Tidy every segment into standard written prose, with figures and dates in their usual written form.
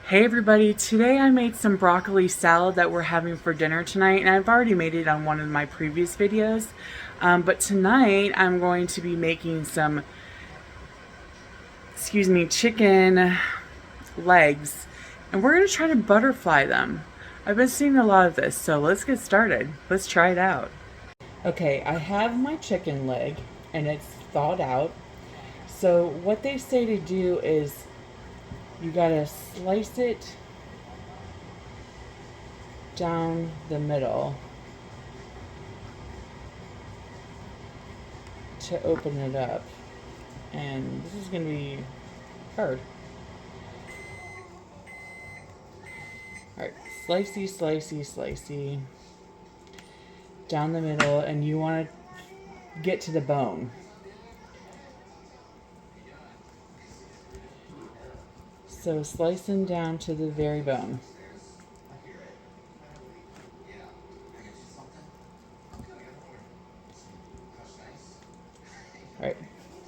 Hey everybody, today I made some broccoli salad that we're having for dinner tonight, and I've already made it on one of my previous videos. But tonight I'm going to be making some, chicken legs, and we're going to try to butterfly them. I've been seeing a lot of this, so let's get started. Let's try it out. Okay, I have my chicken leg, and it's thawed out. So what they say to do is you gotta slice it down the middle to open it up, and this is gonna be hard. Alright, slicey down the middle, and you want to get to the bone. So slicing down to the very bone. Alright,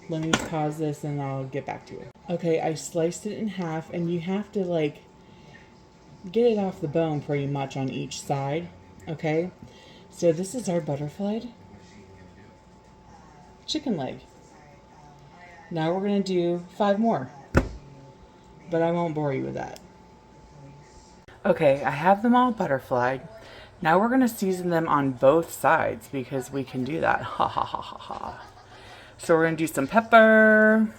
let me pause this and I'll get back to you. Okay, I sliced it in half, and you have to get it off the bone pretty much on each side. Okay, so this is our butterflied chicken leg. Now we're going to do 5 more, but I won't bore you with that. Okay, I have them all butterflied. Now we're going to season them on both sides because we can do that. Ha ha ha ha ha. So we're going to do some pepper.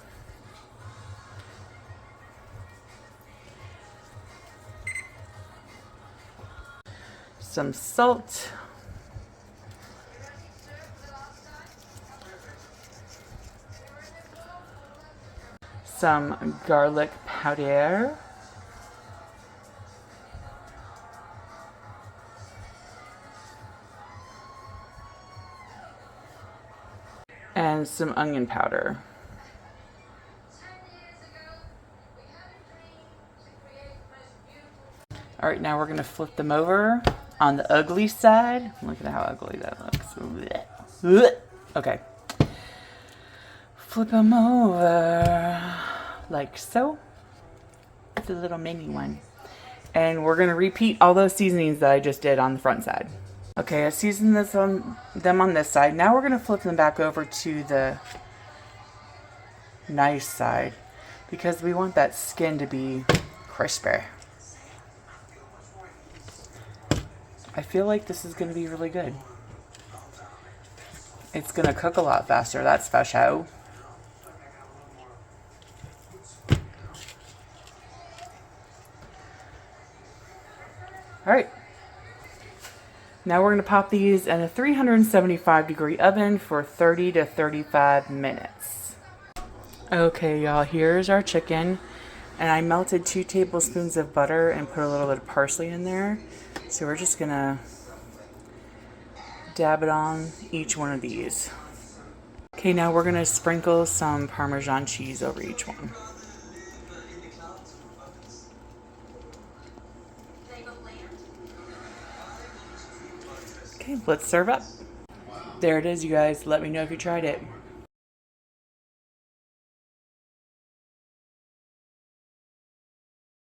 Some salt. Some garlic powder. And some onion powder. Alright, now we're going to flip them over on the ugly side. Look at how ugly that looks. Okay. Flip them over like so. It's a little mini one. And we're going to repeat all those seasonings that I just did on the front side. Okay, I seasoned them on this side. Now we're going to flip them back over to the nice side because we want that skin to be crispy. I feel like this is going to be really good. It's going to cook a lot faster, that's for sure. Alright. Now we're going to pop these in a 375-degree oven for 30 to 35 minutes. Okay, y'all, here's our chicken. And I melted 2 tablespoons of butter and put a little bit of parsley in there. So we're just going to dab it on each one of these. Okay, now we're going to sprinkle some Parmesan cheese over each one. Okay, let's serve up. There it is, you guys. Let me know if you tried it.